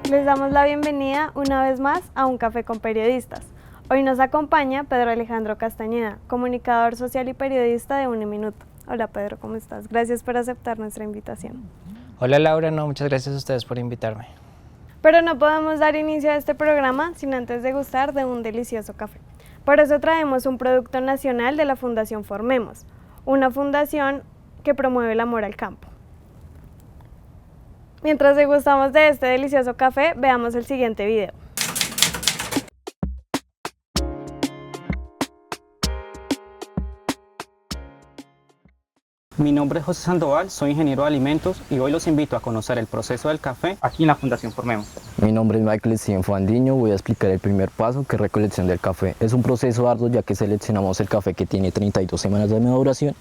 Les damos la bienvenida una vez más a Un Café con Periodistas. Hoy nos acompaña Pedro Alejandro Castañeda, comunicador social y periodista de Uniminuto. Hola Pedro, ¿cómo estás? Gracias por aceptar nuestra invitación. Hola Laura, muchas gracias a ustedes por invitarme. Pero no podemos dar inicio a este programa sin antes degustar de un delicioso café. Por eso traemos un producto nacional de la Fundación Formemos, una fundación que promueve el amor al campo. Mientras degustamos de este delicioso café, veamos el siguiente video. Mi nombre es José Sandoval, soy ingeniero de alimentos y hoy los invito a conocer el proceso del café aquí en la Fundación Formemos. Mi nombre es Michael Steven Fandiño, voy a explicar el primer paso, que es recolección del café. Es un proceso arduo ya que seleccionamos el café que tiene 32 semanas de maduración.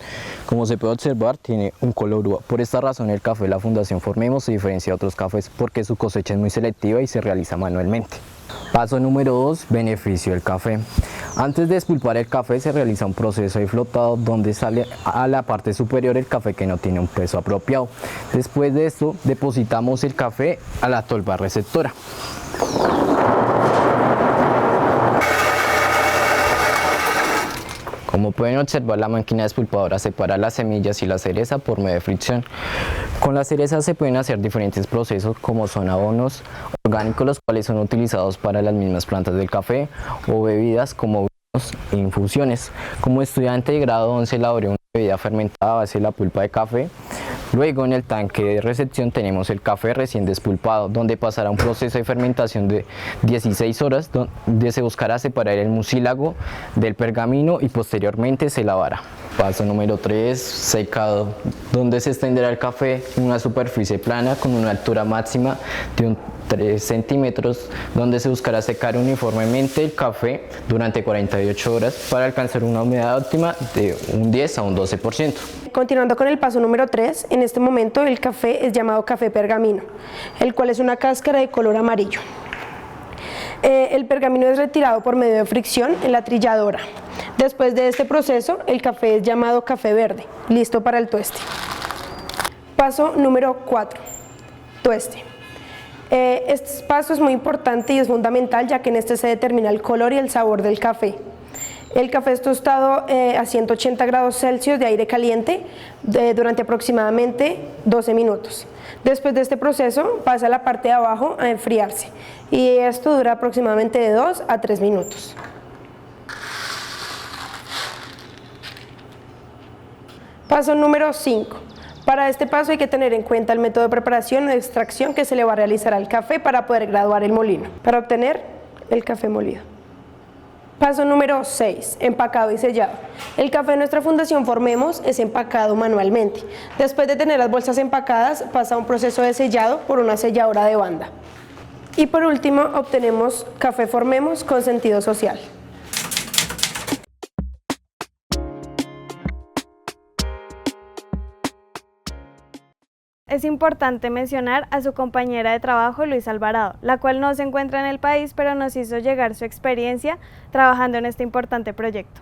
Como se puede observar, tiene un color uva. Por esta razón el café de la Fundación Formemos se diferencia de otros cafés porque su cosecha es muy selectiva y se realiza manualmente. Paso número 2, beneficio del café. Antes de despulpar el café se realiza un proceso de flotado donde sale a la parte superior el café que no tiene un peso apropiado. Después de esto depositamos el café a la tolva receptora. Como pueden observar, la máquina despulpadora separa las semillas y la cereza por medio de fricción. Con la cereza se pueden hacer diferentes procesos como son abonos orgánicos, los cuales son utilizados para las mismas plantas del café, o bebidas como vinos e infusiones. Como estudiante de grado 11 elaboré una bebida fermentada a base de la pulpa de café. Luego en el tanque de recepción tenemos el café recién despulpado, donde pasará un proceso de fermentación de 16 horas, donde se buscará separar el mucílago del pergamino y posteriormente se lavará. Paso número 3, secado, donde se extenderá el café en una superficie plana con una altura máxima de 3 centímetros, donde se buscará secar uniformemente el café durante 48 horas para alcanzar una humedad óptima de un 10 a un 12%. Continuando con el paso número 3, en este momento el café es llamado café pergamino, el cual es una cáscara de color amarillo. El pergamino es retirado por medio de fricción en la trilladora. Después de este proceso, el café es llamado café verde, listo para el tueste. Paso número 4, tueste. Este paso es muy importante y es fundamental, ya que en este se determina el color y el sabor del café. El café es tostado a 180 grados Celsius de aire caliente durante aproximadamente 12 minutos. Después de este proceso pasa a la parte de abajo a enfriarse y esto dura aproximadamente de 2 a 3 minutos. Paso número 5. Para este paso hay que tener en cuenta el método de preparación o de extracción que se le va a realizar al café para poder graduar el molino, para obtener el café molido. Paso número 6, empacado y sellado. El café de nuestra Fundación Formemos es empacado manualmente. Después de tener las bolsas empacadas, pasa a un proceso de sellado por una selladora de banda. Y por último, obtenemos café Formemos con sentido social. Es importante mencionar a su compañera de trabajo, Luisa Alvarado, la cual no se encuentra en el país, pero nos hizo llegar su experiencia trabajando en este importante proyecto.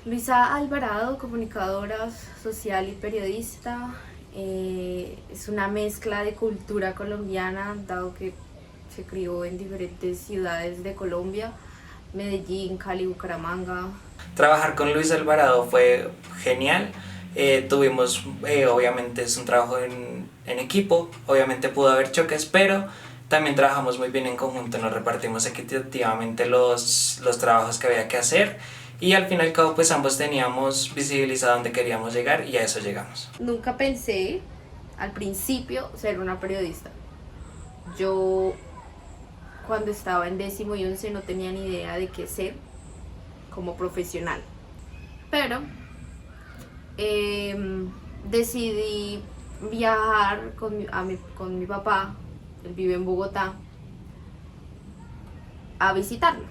Luisa Alvarado, comunicadora social y periodista, es una mezcla de cultura colombiana, dado que se crió en diferentes ciudades de Colombia, Medellín, Cali, Bucaramanga. Trabajar con Luis Alvarado fue genial. Tuvimos, obviamente es un trabajo en equipo, obviamente pudo haber choques, pero también trabajamos muy bien en conjunto, nos repartimos equitativamente los trabajos que había que hacer y al fin y al cabo pues ambos teníamos visibilizado dónde queríamos llegar y a eso llegamos. Nunca pensé al principio ser una periodista. Yo cuando estaba en 10º y 11 no tenía ni idea de qué ser como profesional, pero decidí viajar con mi papá, él vive en Bogotá, a visitarlo.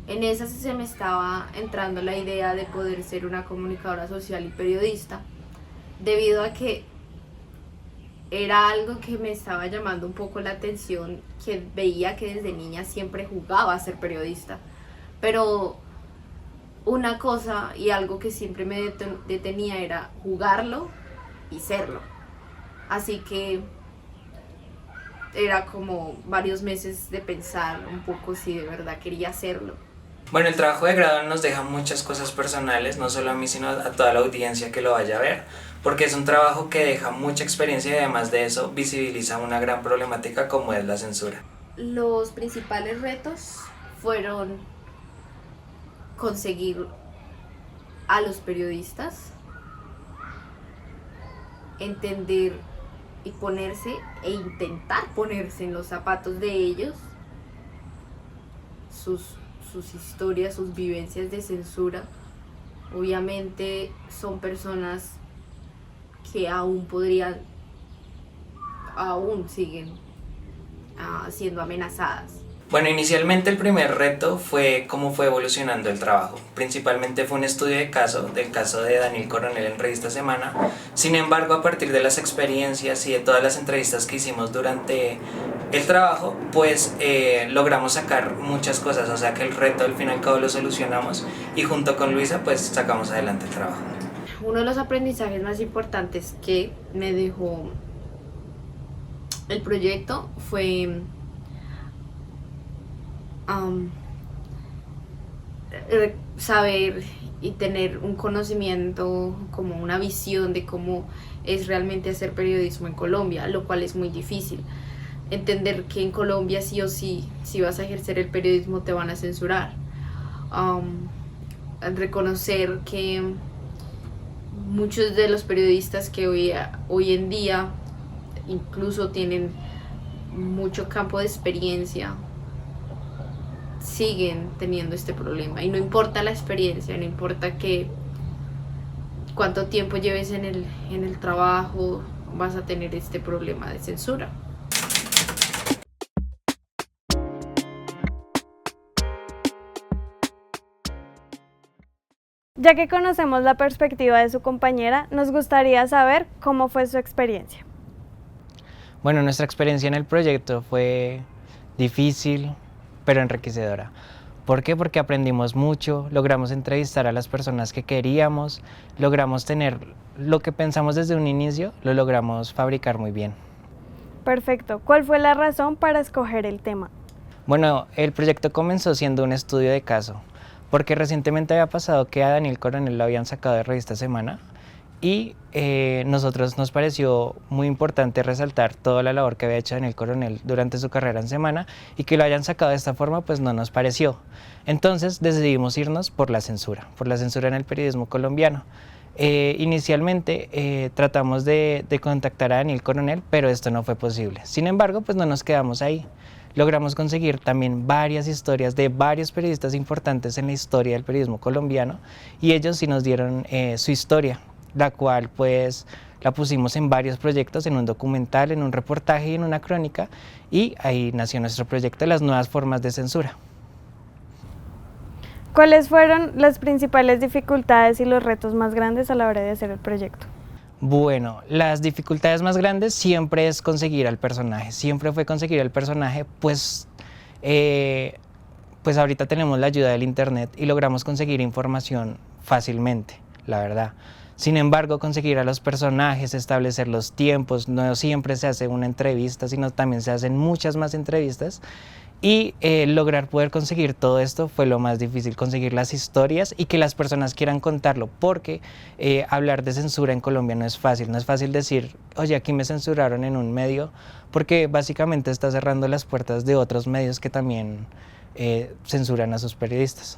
En esa se me estaba entrando la idea de poder ser una comunicadora social y periodista, debido a que era algo que me estaba llamando un poco la atención, que veía que desde niña siempre jugaba a ser periodista, pero una cosa y algo que siempre me detenía era jugarlo y serlo. Así que era como varios meses de pensar un poco si de verdad quería hacerlo. Bueno, el trabajo de grado nos deja muchas cosas personales, no solo a mí, sino a toda la audiencia que lo vaya a ver, porque es un trabajo que deja mucha experiencia y además de eso visibiliza una gran problemática como es la censura. Los principales retos fueron conseguir a los periodistas, entender y ponerse e intentar ponerse en los zapatos de ellos, sus historias, sus vivencias de censura. Obviamente son personas que aún siguen siendo amenazadas. Bueno, inicialmente el primer reto fue cómo fue evolucionando el trabajo. Principalmente fue un estudio del caso de Daniel Coronel en Revista Semana. Sin embargo, a partir de las experiencias y de todas las entrevistas que hicimos durante el trabajo, pues logramos sacar muchas cosas. O sea que el reto al fin y al cabo lo solucionamos y junto con Luisa pues sacamos adelante el trabajo. Uno de los aprendizajes más importantes que me dejó el proyecto fue saber y tener un conocimiento, como una visión de cómo es realmente hacer periodismo en Colombia, lo cual es muy difícil. Entender que en Colombia sí o sí, si vas a ejercer el periodismo te van a censurar. Reconocer que muchos de los periodistas que hoy en día incluso tienen mucho campo de experiencia siguen teniendo este problema, y no importa la experiencia, no importa cuánto tiempo lleves en el trabajo, vas a tener este problema de censura. Ya que conocemos la perspectiva de su compañera, nos gustaría saber cómo fue su experiencia. Bueno, nuestra experiencia en el proyecto fue difícil, pero enriquecedora. ¿Por qué? Porque aprendimos mucho, logramos entrevistar a las personas que queríamos, logramos tener lo que pensamos desde un inicio, lo logramos fabricar muy bien. Perfecto. ¿Cuál fue la razón para escoger el tema? Bueno, el proyecto comenzó siendo un estudio de caso, porque recientemente había pasado que a Daniel Coronel lo habían sacado de Revista Semana y nosotros nos pareció muy importante resaltar toda la labor que había hecho Daniel Coronel durante su carrera en Semana, y que lo hayan sacado de esta forma pues no nos pareció. Entonces decidimos irnos por la censura en el periodismo colombiano. Inicialmente tratamos de contactar a Daniel Coronel, pero esto no fue posible. Sin embargo, pues no nos quedamos ahí. Logramos conseguir también varias historias de varios periodistas importantes en la historia del periodismo colombiano, y ellos sí nos dieron su historia, la cual pues la pusimos en varios proyectos, en un documental, en un reportaje y en una crónica, y ahí nació nuestro proyecto de las nuevas formas de censura. ¿Cuáles fueron las principales dificultades y los retos más grandes a la hora de hacer el proyecto? Bueno, las dificultades más grandes siempre es conseguir al personaje, siempre fue conseguir al personaje, pues ahorita tenemos la ayuda del internet y logramos conseguir información fácilmente, la verdad. Sin embargo, conseguir a los personajes, establecer los tiempos, no siempre se hace una entrevista, sino también se hacen muchas más entrevistas, y lograr poder conseguir todo esto fue lo más difícil, conseguir las historias y que las personas quieran contarlo, porque hablar de censura en Colombia no es fácil decir, oye, aquí me censuraron en un medio, porque básicamente está cerrando las puertas de otros medios que también censuran a sus periodistas.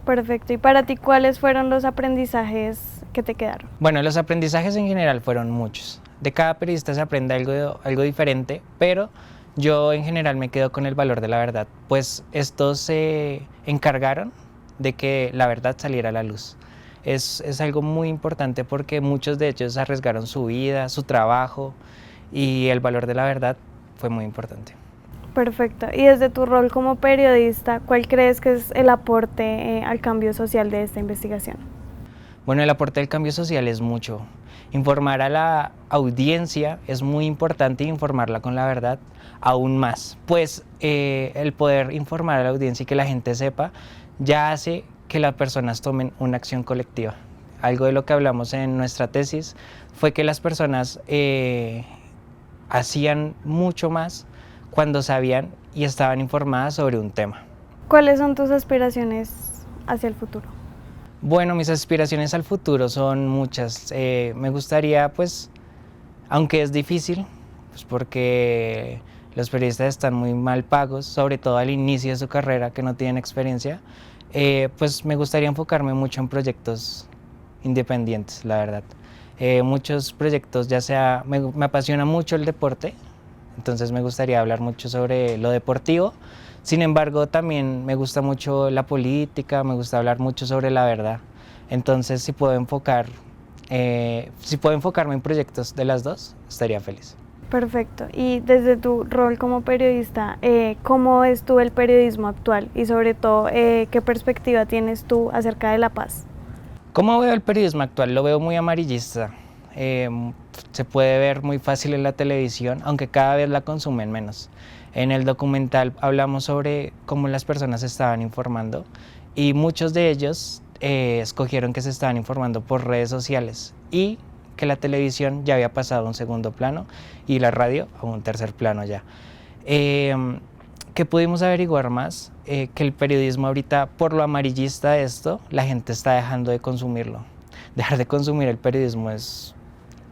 Perfecto. ¿Y para ti cuáles fueron los aprendizajes que te quedaron? Bueno, los aprendizajes en general fueron muchos. De cada periodista se aprende algo diferente, pero yo en general me quedo con el valor de la verdad, pues estos se encargaron de que la verdad saliera a la luz. Es algo muy importante porque muchos de ellos arriesgaron su vida, su trabajo, y el valor de la verdad fue muy importante. Perfecto. Y desde tu rol como periodista, ¿cuál crees que es el aporte al cambio social de esta investigación? Bueno, el aporte del cambio social es mucho. Informar a la audiencia es muy importante, y informarla con la verdad aún más. Pues el poder informar a la audiencia y que la gente sepa ya hace que las personas tomen una acción colectiva. Algo de lo que hablamos en nuestra tesis fue que las personas hacían mucho más cuando sabían y estaban informadas sobre un tema. ¿Cuáles son tus aspiraciones hacia el futuro? Bueno, mis aspiraciones al futuro son muchas. Me gustaría, pues, aunque es difícil, pues porque los periodistas están muy mal pagos, sobre todo al inicio de su carrera, que no tienen experiencia, pues me gustaría enfocarme mucho en proyectos independientes, la verdad. Muchos proyectos, ya sea, me apasiona mucho el deporte, entonces me gustaría hablar mucho sobre lo deportivo. Sin embargo, también me gusta mucho la política, me gusta hablar mucho sobre la verdad. Entonces, si puedo enfocarme en proyectos de las dos, estaría feliz. Perfecto. Y desde tu rol como periodista, ¿cómo ves tú el periodismo actual? Y sobre todo, ¿qué perspectiva tienes tú acerca de la paz? ¿Cómo veo el periodismo actual? Lo veo muy amarillista. Se puede ver muy fácil en la televisión, aunque cada vez la consumen menos. En el documental hablamos sobre cómo las personas se estaban informando y muchos de ellos escogieron que se estaban informando por redes sociales y que la televisión ya había pasado a un segundo plano y la radio a un tercer plano ya. ¿Qué pudimos averiguar más? Que el periodismo ahorita, por lo amarillista de esto, la gente está dejando de consumirlo. Dejar de consumir el periodismo es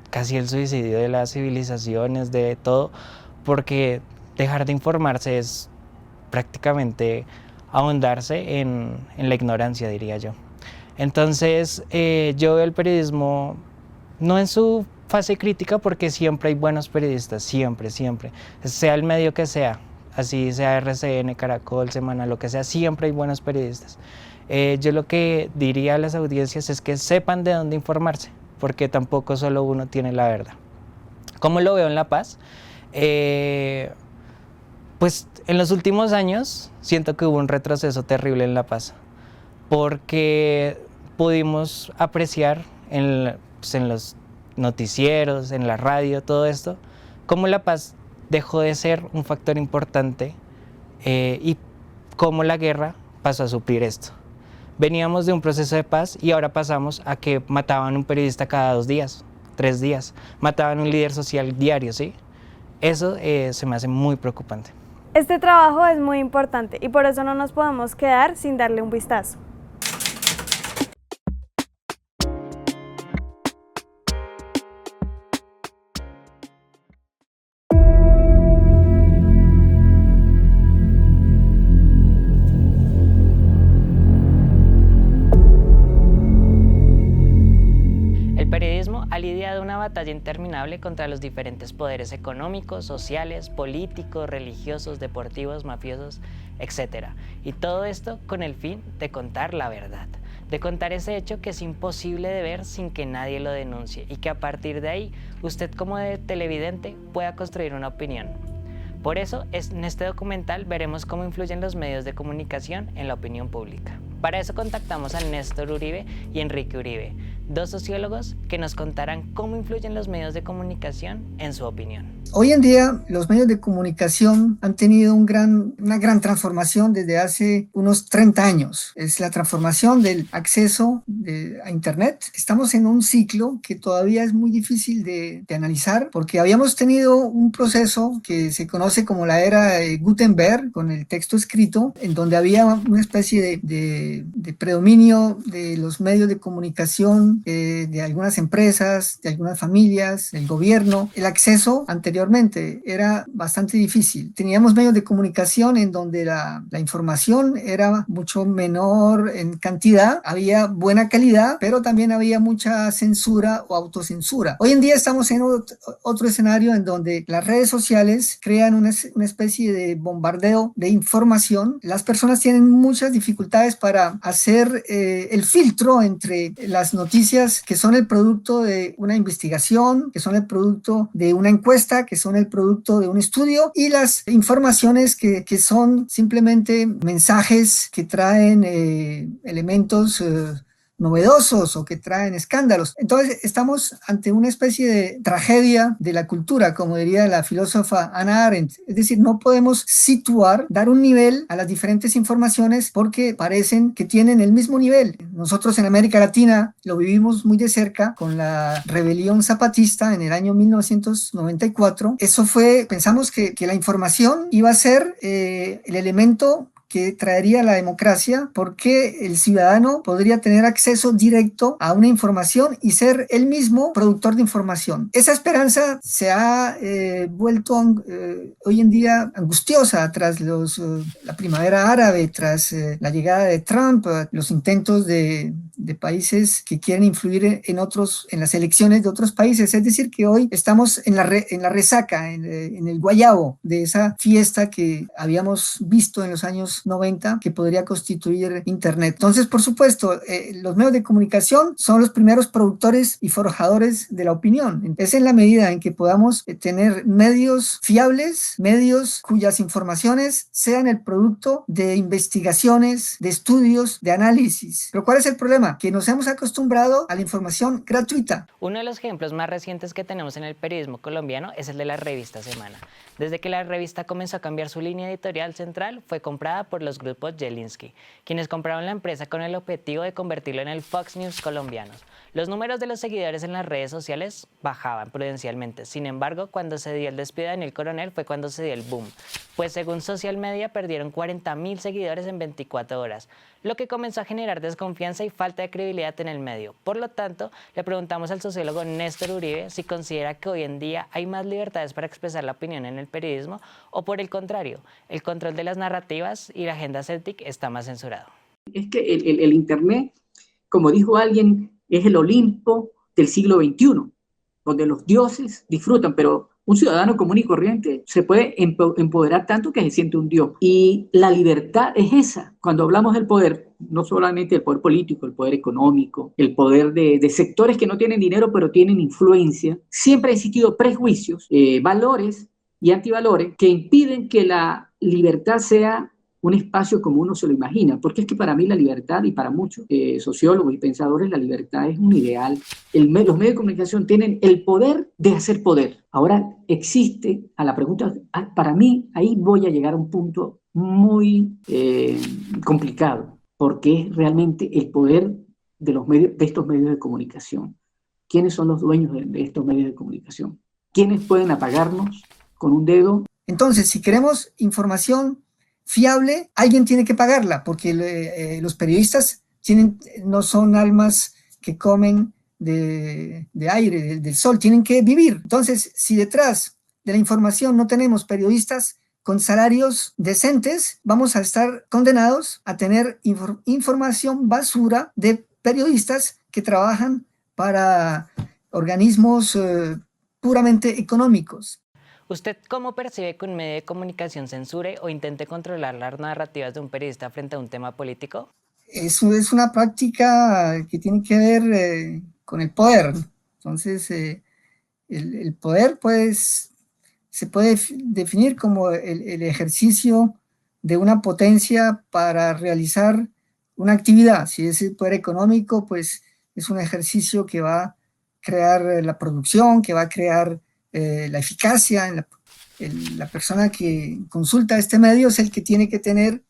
casi el suicidio de las civilizaciones, de todo, porque dejar de informarse es prácticamente ahondarse en la ignorancia, diría yo. Entonces, yo veo el periodismo no en su fase crítica, porque siempre hay buenos periodistas, siempre, sea el medio que sea, así sea RCN, Caracol, Semana, lo que sea, siempre hay buenos periodistas. Yo lo que diría a las audiencias es que sepan de dónde informarse, porque tampoco solo uno tiene la verdad. ¿Cómo lo veo en La Paz? Pues en los últimos años siento que hubo un retroceso terrible en La Paz, porque pudimos apreciar en los noticieros, en la radio, todo esto, cómo La Paz dejó de ser un factor importante y cómo la guerra pasó a suplir esto. Veníamos de un proceso de paz y ahora pasamos a que mataban a un periodista cada 2 días, 3 días, mataban a un líder social diario, ¿sí? Eso se me hace muy preocupante. Este trabajo es muy importante y por eso no nos podemos quedar sin darle un vistazo. Ha lidiado una batalla interminable contra los diferentes poderes económicos, sociales, políticos, religiosos, deportivos, mafiosos, etc. Y todo esto con el fin de contar la verdad, de contar ese hecho que es imposible de ver sin que nadie lo denuncie y que a partir de ahí usted como televidente pueda construir una opinión. Por eso, en este documental veremos cómo influyen los medios de comunicación en la opinión pública. Para eso contactamos a Néstor Uribe y Enrique Uribe, 2 sociólogos que nos contarán cómo influyen los medios de comunicación en su opinión. Hoy en día los medios de comunicación han tenido una gran transformación desde hace unos 30 años. Es la transformación del acceso a Internet. Estamos en un ciclo que todavía es muy difícil de analizar porque habíamos tenido un proceso que se conoce como la era Gutenberg, con el texto escrito, en donde había una especie de predominio de los medios de comunicación, de algunas empresas, de algunas familias, del gobierno. El acceso anteriormente era bastante difícil. Teníamos medios de comunicación en donde la información era mucho menor en cantidad, había buena calidad, pero también había mucha censura o autocensura. Hoy en día estamos en otro escenario en donde las redes sociales crean una especie de bombardeo de información. Las personas tienen muchas dificultades para hacer el filtro entre las noticias que son el producto de una investigación, que son el producto de una encuesta, que son el producto de un estudio, y las informaciones que son simplemente mensajes que traen elementos novedosos o que traen escándalos. Entonces estamos ante una especie de tragedia de la cultura, como diría la filósofa Hannah Arendt. Es decir, no podemos situar, dar un nivel a las diferentes informaciones porque parecen que tienen el mismo nivel. Nosotros en América Latina lo vivimos muy de cerca con la rebelión zapatista en el año 1994. Eso fue, pensamos que la información iba a ser el elemento que traería la democracia, porque el ciudadano podría tener acceso directo a una información y ser él mismo productor de información. Esa esperanza se ha vuelto hoy en día angustiosa tras la primavera árabe, tras la llegada de Trump, los intentos de países que quieren influir en las elecciones de otros países. Es decir, que hoy estamos en la resaca, en el guayabo de esa fiesta que habíamos visto en los años 90 que podría constituir Internet. Entonces, por supuesto, los medios de comunicación son los primeros productores y forjadores de la opinión. Es en la medida en que podamos tener medios fiables, medios cuyas informaciones sean el producto de investigaciones, de estudios, de análisis. Pero ¿cuál es el problema? Que nos hemos acostumbrado a la información gratuita. Uno de los ejemplos más recientes que tenemos en el periodismo colombiano es el de la revista Semana. Desde que la revista comenzó a cambiar su línea editorial central, fue comprada por los grupos Jelinsky, quienes compraron la empresa con el objetivo de convertirlo en el Fox News colombianos. Los números de los seguidores en las redes sociales bajaban prudencialmente. Sin embargo, cuando se dio el despido de Daniel Coronel fue cuando se dio el boom, pues según Social Media perdieron 40.000 seguidores en 24 horas, lo que comenzó a generar desconfianza y falta de credibilidad en el medio. Por lo tanto, le preguntamos al sociólogo Néstor Uribe si considera que hoy en día hay más libertades para expresar la opinión en el periodismo o, por el contrario, el control de las narrativas y la agenda Celtic está más censurado. Es que el Internet, como dijo alguien, es el Olimpo del siglo XXI, donde los dioses disfrutan, pero un ciudadano común y corriente se puede empoderar tanto que se siente un dios. Y la libertad es esa. Cuando hablamos del poder, no solamente el poder político, el poder económico, el poder de sectores que no tienen dinero pero tienen influencia, siempre ha existido prejuicios, valores y antivalores que impiden que la libertad sea un espacio como uno se lo imagina, porque es que para mí la libertad, y para muchos sociólogos y pensadores, la libertad es un ideal. Los medios de comunicación tienen el poder de hacer poder. Ahora existe, a la pregunta, para mí, ahí voy a llegar a un punto muy complicado, porque es realmente el poder de estos medios de comunicación. ¿Quiénes son los dueños de estos medios de comunicación? ¿Quiénes pueden apagarnos con un dedo? Entonces, si queremos información fiable, alguien tiene que pagarla, porque los periodistas no son almas que comen de aire, del sol, tienen que vivir. Entonces, si detrás de la información no tenemos periodistas con salarios decentes, vamos a estar condenados a tener información basura de periodistas que trabajan para organismos puramente económicos. ¿Usted cómo percibe que un medio de comunicación censure o intente controlar las narrativas de un periodista frente a un tema político? Eso es una práctica que tiene que ver con el poder. Entonces, el poder pues, se puede definir como el ejercicio de una potencia para realizar una actividad. Si es el poder económico, pues es un ejercicio que va a crear la producción, que va a crear la eficacia. La persona que consulta este medio es el que tiene que tener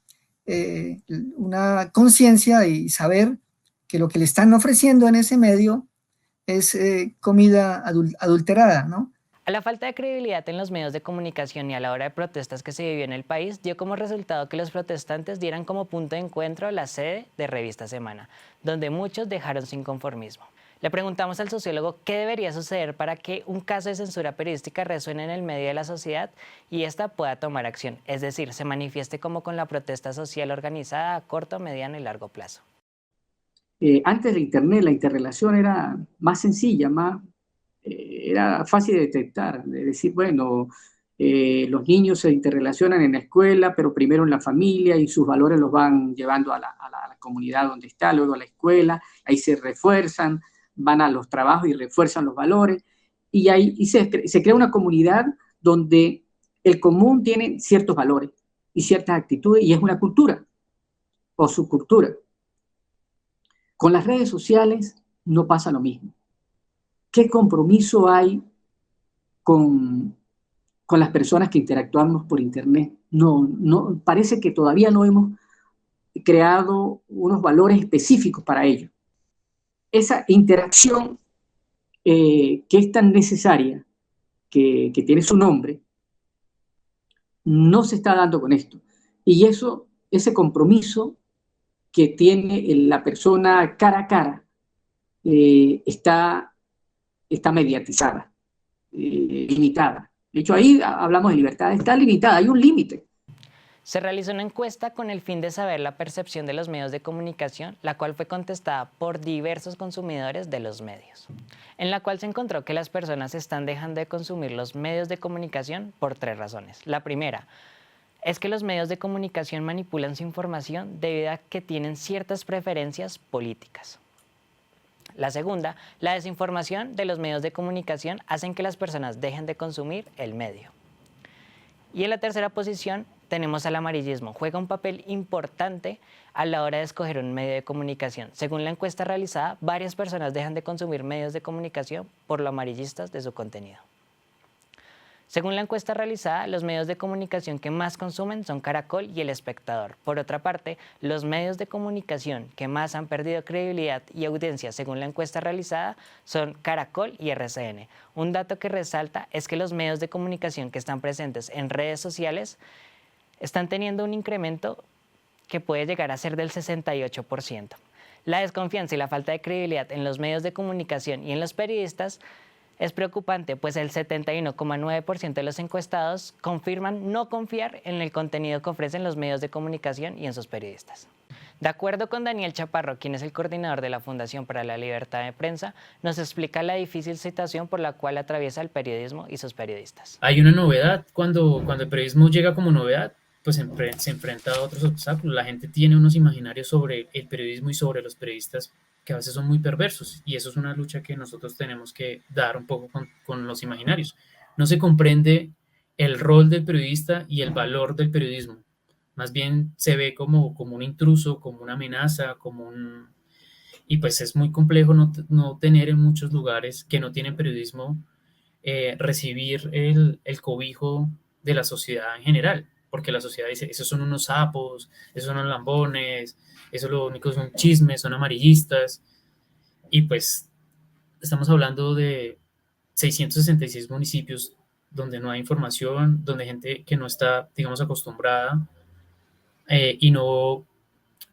una conciencia y saber que lo que le están ofreciendo en ese medio es comida adulterada, ¿no? A la falta de credibilidad en los medios de comunicación y a la hora de protestas que se vivió en el país, dio como resultado que los protestantes dieran como punto de encuentro la sede de Revista Semana, donde muchos dejaron sin conformismo. Le preguntamos al sociólogo qué debería suceder para que un caso de censura periodística resuene en el medio de la sociedad y ésta pueda tomar acción, es decir, se manifieste como con la protesta social organizada a corto, mediano y largo plazo. Antes de Internet, la interrelación era más sencilla, era fácil de detectar, de decir, bueno, los niños se interrelacionan en la escuela, pero primero en la familia y sus valores los van llevando a la comunidad donde está, luego a la escuela, ahí se refuerzan, van a los trabajos y refuerzan los valores, y ahí se crea una comunidad donde el común tiene ciertos valores y ciertas actitudes, y es una cultura o subcultura. Con las redes sociales no pasa lo mismo. ¿Qué compromiso hay con las personas que interactuamos por Internet? No, parece que todavía no hemos creado unos valores específicos para ello. Esa interacción que es tan necesaria, que tiene su nombre, no se está dando con esto. Y ese compromiso que tiene la persona cara a cara está mediatizada, limitada. De hecho, ahí hablamos de libertad, está limitada, hay un límite. Se realizó una encuesta con el fin de saber la percepción de los medios de comunicación, la cual fue contestada por diversos consumidores de los medios, en la cual se encontró que las personas están dejando de consumir los medios de comunicación por 3 razones. La primera es que los medios de comunicación manipulan su información debido a que tienen ciertas preferencias políticas. La segunda, la desinformación de los medios de comunicación hacen que las personas dejen de consumir el medio. Y en la tercera posición tenemos al amarillismo. Juega un papel importante a la hora de escoger un medio de comunicación. Según la encuesta realizada, varias personas dejan de consumir medios de comunicación por lo amarillistas de su contenido. Según la encuesta realizada, los medios de comunicación que más consumen son Caracol y El Espectador. Por otra parte, los medios de comunicación que más han perdido credibilidad y audiencia, según la encuesta realizada, son Caracol y RCN. Un dato que resalta es que los medios de comunicación que están presentes en redes sociales están teniendo un incremento que puede llegar a ser del 68%. La desconfianza y la falta de credibilidad en los medios de comunicación y en los periodistas es preocupante, pues el 71,9% de los encuestados confirman no confiar en el contenido que ofrecen los medios de comunicación y en sus periodistas. De acuerdo con Daniel Chaparro, quien es el coordinador de la Fundación para la Libertad de Prensa, nos explica la difícil situación por la cual atraviesa el periodismo y sus periodistas. Hay una novedad, cuando el periodismo llega como novedad, pues se enfrenta a otros obstáculos. La gente tiene unos imaginarios sobre el periodismo y sobre los periodistas que a veces son muy perversos, y eso es una lucha que nosotros tenemos que dar un poco con los imaginarios. No se comprende el rol del periodista y el valor del periodismo. Más bien se ve como un intruso, como una amenaza, y pues es muy complejo no tener en muchos lugares que no tienen periodismo recibir el cobijo de la sociedad en general, porque la sociedad dice, esos son unos sapos, esos son unos lambones, eso lo único son chismes, son amarillistas, y pues estamos hablando de 666 municipios donde no hay información, donde hay gente que no está, digamos, acostumbrada y no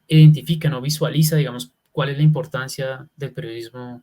identifica, no visualiza, digamos, cuál es la importancia del periodismo,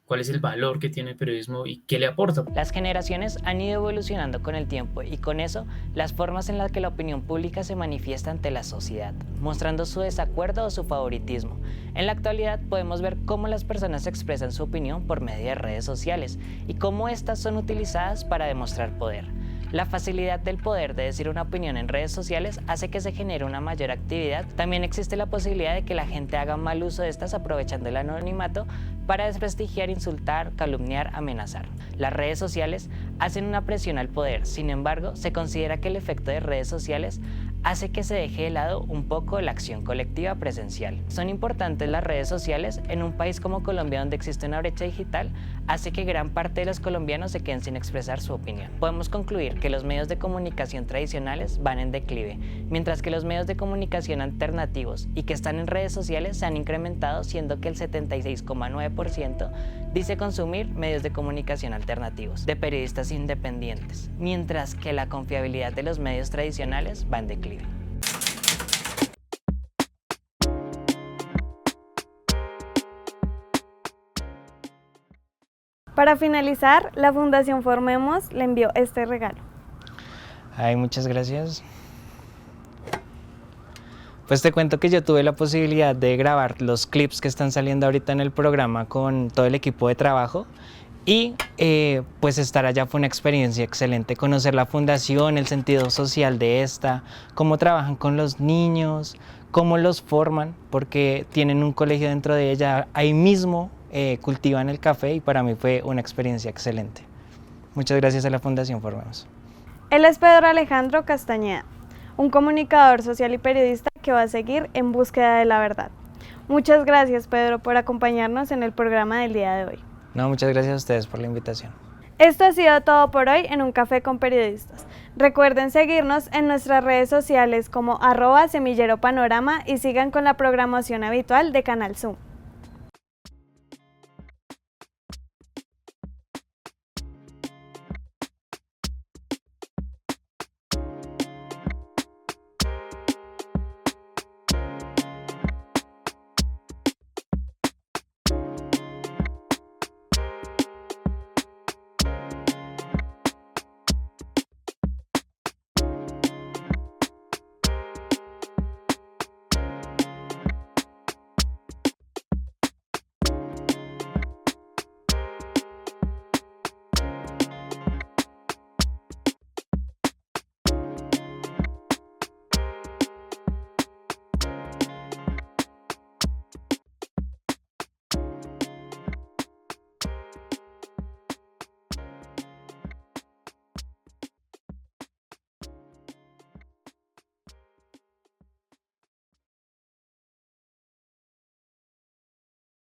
cuál es el valor que tiene el periodismo y qué le aporta. Las generaciones han ido evolucionando con el tiempo y con eso las formas en las que la opinión pública se manifiesta ante la sociedad, mostrando su desacuerdo o su favoritismo. En la actualidad podemos ver cómo las personas expresan su opinión por medio de redes sociales y cómo estas son utilizadas para demostrar poder. La facilidad del poder de decir una opinión en redes sociales hace que se genere una mayor actividad. También existe la posibilidad de que la gente haga mal uso de estas aprovechando el anonimato para desprestigiar, insultar, calumniar, amenazar. Las redes sociales hacen una presión al poder, sin embargo, se considera que el efecto de redes sociales hace que se deje de lado un poco la acción colectiva presencial. Son importantes las redes sociales en un país como Colombia, donde existe una brecha digital, hace que gran parte de los colombianos se queden sin expresar su opinión. Podemos concluir que los medios de comunicación tradicionales van en declive, mientras que los medios de comunicación alternativos y que están en redes sociales se han incrementado, siendo que el 76,9% dice consumir medios de comunicación alternativos, de periodistas independientes, mientras que la confiabilidad de los medios tradicionales va en declive. Para finalizar, la Fundación Formemos le envió este regalo. Ay, muchas gracias. Pues te cuento que yo tuve la posibilidad de grabar los clips que están saliendo ahorita en el programa con todo el equipo de trabajo y pues estar allá fue una experiencia excelente, conocer la fundación, el sentido social de esta, cómo trabajan con los niños, cómo los forman, porque tienen un colegio dentro de ella, ahí mismo cultivan el café y para mí fue una experiencia excelente. Muchas gracias a la Fundación Formemos. Él es Pedro Alejandro Castañeda, un comunicador social y periodista que va a seguir en búsqueda de la verdad. Muchas gracias, Pedro, por acompañarnos en el programa del día de hoy. No, muchas gracias a ustedes por la invitación. Esto ha sido todo por hoy en Un Café con Periodistas. Recuerden seguirnos en nuestras redes sociales como @semilleropanorama y sigan con la programación habitual de Canal Zoom.